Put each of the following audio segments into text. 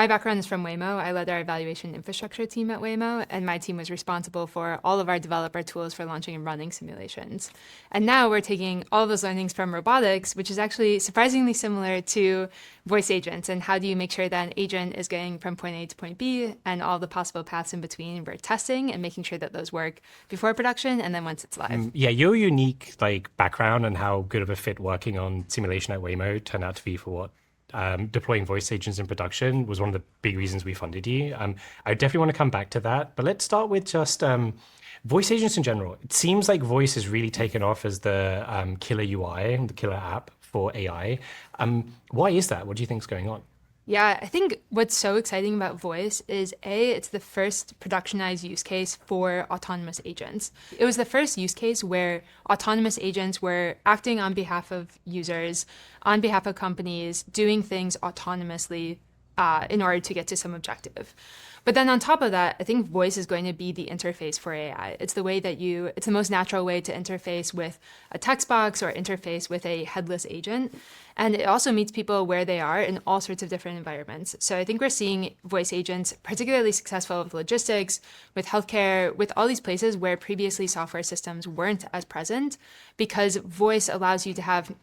My background is from Waymo. I led our evaluation infrastructure team at Waymo, and my team was responsible for all of our developer tools for launching and running simulations. And now we're taking all those learnings from robotics, which is actually surprisingly similar to voice agents. And how do you make sure that an agent is getting from point A to point B and all the possible paths in between? We're testing and making sure that those work before production and then once it's live. Yeah, your unique background and how good of a fit working on simulation at Waymo turned out to be for what deploying voice agents in production was one of the big reasons we funded you. I definitely want to come back to that, but let's start with just voice agents in general. It seems like voice has really taken off as the killer UI, the killer app for AI. Why is that? What do you think is going on? Yeah, I think what's so exciting about voice is it's the first productionized use case for autonomous agents. It was the first use case where autonomous agents were acting on behalf of users, on behalf of companies, doing things autonomously in order to get to some objective. But then on top of that, I think voice is going to be the interface for AI. It's the way that it's the most natural way to interface with a text box or interface with a headless agent. And it also meets people where they are in all sorts of different environments. So I think we're seeing voice agents particularly successful with logistics, with healthcare, with all these places where previously software systems weren't as present, because voice allows you to have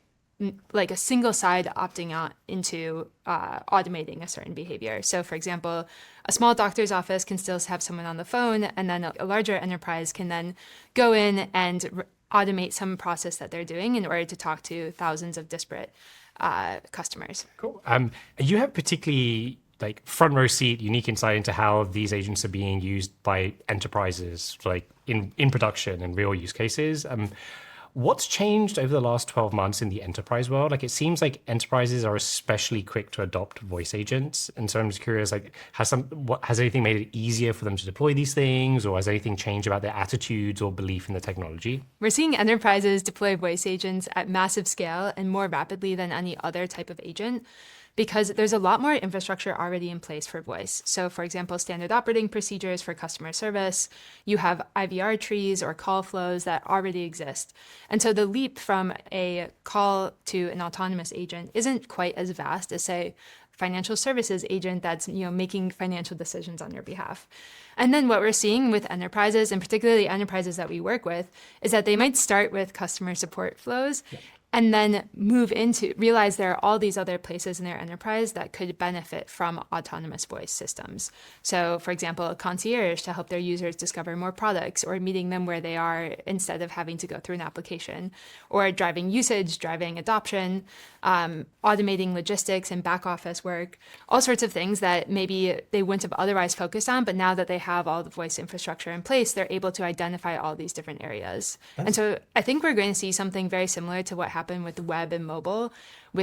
like a single side opting out into automating a certain behavior. So for example, a small doctor's office can still have someone on the phone, and then a larger enterprise can then go in and automate some process that they're doing in order to talk to thousands of disparate customers. Cool. You have particularly front row seat, unique insight into how these agents are being used by enterprises, in production and real use cases. What's changed over the last 12 months in the enterprise world? It seems like enterprises are especially quick to adopt voice agents. And so I'm just curious, has anything made it easier for them to deploy these things, or has anything changed about their attitudes or belief in the technology? We're seeing enterprises deploy voice agents at massive scale and more rapidly than any other type of agent, because there's a lot more infrastructure already in place for voice. So for example, standard operating procedures for customer service, you have IVR trees or call flows that already exist. And so the leap from a call to an autonomous agent isn't quite as vast as, say, financial services agent that's making financial decisions on your behalf. And then what we're seeing with enterprises, and particularly enterprises that we work with, is that they might start with customer support flows, and then realize there are all these other places in their enterprise that could benefit from autonomous voice systems. So for example, a concierge to help their users discover more products, or meeting them where they are instead of having to go through an application, or driving usage, driving adoption, automating logistics and back office work, all sorts of things that maybe they wouldn't have otherwise focused on, but now that they have all the voice infrastructure in place, they're able to identify all these different areas. And so I think we're going to see something very similar to what happened with the web and mobile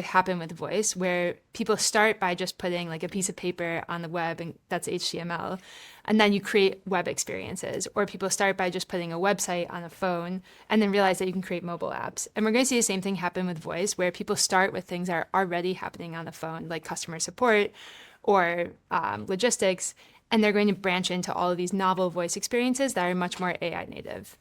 happen with voice, where people start by just putting a piece of paper on the web, and that's HTML, and then you create web experiences. Or people start by just putting a website on a phone and then realize that you can create mobile apps. And we're going to see the same thing happen with voice, where people start with things that are already happening on the phone, like customer support or logistics, and they're going to branch into all of these novel voice experiences that are much more AI native.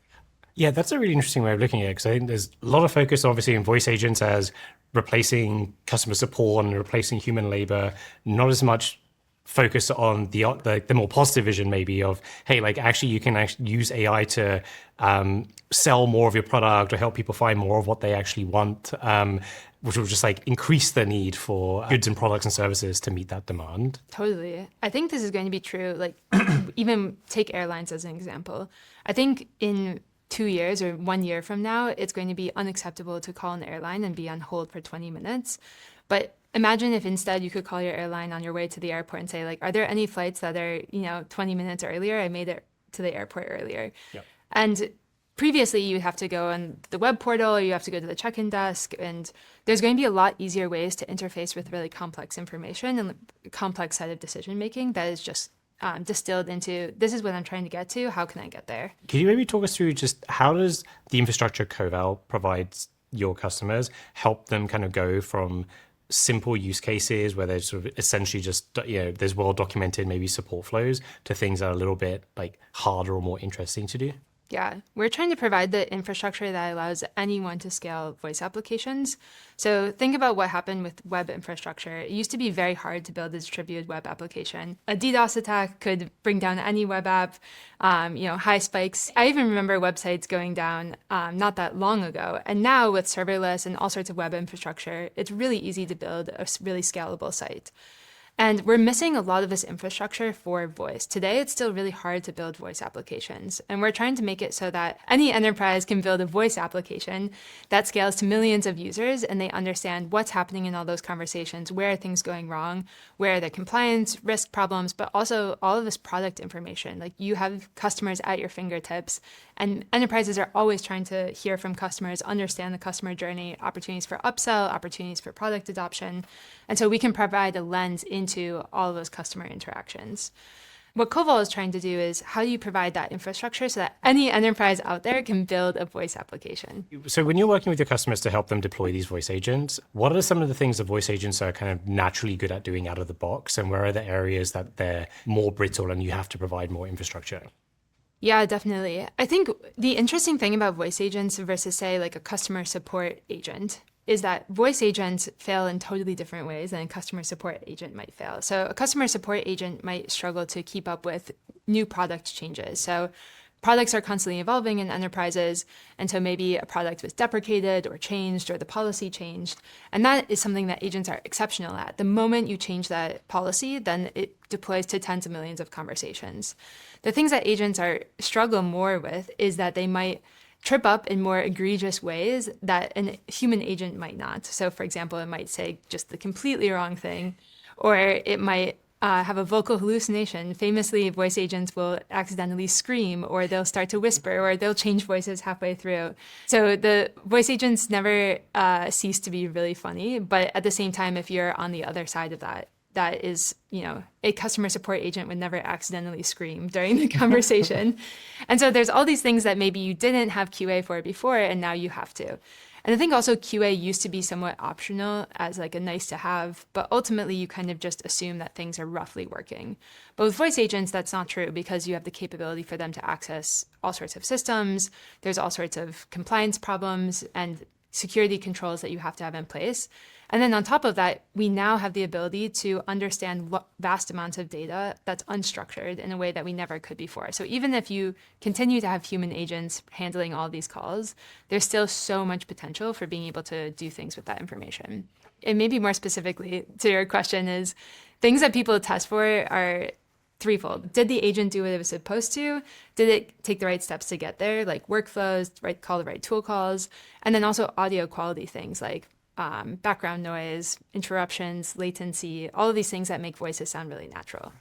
Yeah, that's a really interesting way of looking at it, because I think there's a lot of focus, obviously, in voice agents as replacing customer support and replacing human labor, not as much focus on the more positive vision maybe of, hey, actually you can use AI to sell more of your product or help people find more of what they actually want, which will just increase the need for goods and products and services to meet that demand. Totally. I think this is going to be true, even take airlines as an example. I think in 2 years or 1 year from now, it's going to be unacceptable to call an airline and be on hold for 20 minutes. But imagine if instead you could call your airline on your way to the airport and say, are there any flights that are, 20 minutes earlier? I made it to the airport earlier. Yep. And previously you have to go on the web portal, or you have to go to the check-in desk, and there's going to be a lot easier ways to interface with really complex information and a complex set of decision-making that is just distilled into, this is what I'm trying to get to, how can I get there? Could you maybe talk us through just how does the infrastructure Coval provides your customers help them kind of go from simple use cases where they're sort of essentially just, there's well-documented maybe support flows, to things that are a little bit harder or more interesting to do? Yeah, we're trying to provide the infrastructure that allows anyone to scale voice applications. So think about what happened with web infrastructure. It used to be very hard to build a distributed web application. A DDoS attack could bring down any web app, high spikes. I even remember websites going down not that long ago. And now with serverless and all sorts of web infrastructure, it's really easy to build a really scalable site. And we're missing a lot of this infrastructure for voice. Today, it's still really hard to build voice applications. And we're trying to make it so that any enterprise can build a voice application that scales to millions of users, and they understand what's happening in all those conversations, where are things going wrong, where are the compliance, risk problems, but also all of this product information. Like you have customers at your fingertips, and enterprises are always trying to hear from customers, understand the customer journey, opportunities for upsell, opportunities for product adoption. And so we can provide a lens into all of those customer interactions. What Coval is trying to do is how do you provide that infrastructure so that any enterprise out there can build a voice application? So when you're working with your customers to help them deploy these voice agents, what are some of the things that voice agents are kind of naturally good at doing out of the box? And where are the areas that they're more brittle and you have to provide more infrastructure? Yeah, definitely. I think the interesting thing about voice agents versus, say, like a customer support agent is that voice agents fail in totally different ways than a customer support agent might fail. So a customer support agent might struggle to keep up with new product changes. So products are constantly evolving in enterprises, and so maybe a product was deprecated or changed or the policy changed. And that is something that agents are exceptional at. The moment you change that policy, then it deploys to tens of millions of conversations. The things that agents struggle more with is that they might trip up in more egregious ways that a human agent might not. So for example, it might say just the completely wrong thing, or it might have a vocal hallucination. Famously, voice agents will accidentally scream, or they'll start to whisper, or they'll change voices halfway through. So the voice agents never cease to be really funny, but at the same time, if you're on the other side of that, that is, a customer support agent would never accidentally scream during the conversation. And so there's all these things that maybe you didn't have QA for before, and now you have to. And I think also QA used to be somewhat optional as like a nice to have, but ultimately you kind of just assume that things are roughly working. But with voice agents, that's not true because you have the capability for them to access all sorts of systems. There's all sorts of compliance problems and security controls that you have to have in place. And then on top of that, we now have the ability to understand vast amounts of data that's unstructured in a way that we never could before. So even if you continue to have human agents handling all these calls, there's still so much potential for being able to do things with that information. And maybe more specifically to your question is things that people test for are threefold. Did the agent do what it was supposed to? Did it take the right steps to get there, like workflows, call the right tool calls? And then also audio quality things like background noise, interruptions, latency, all of these things that make voices sound really natural.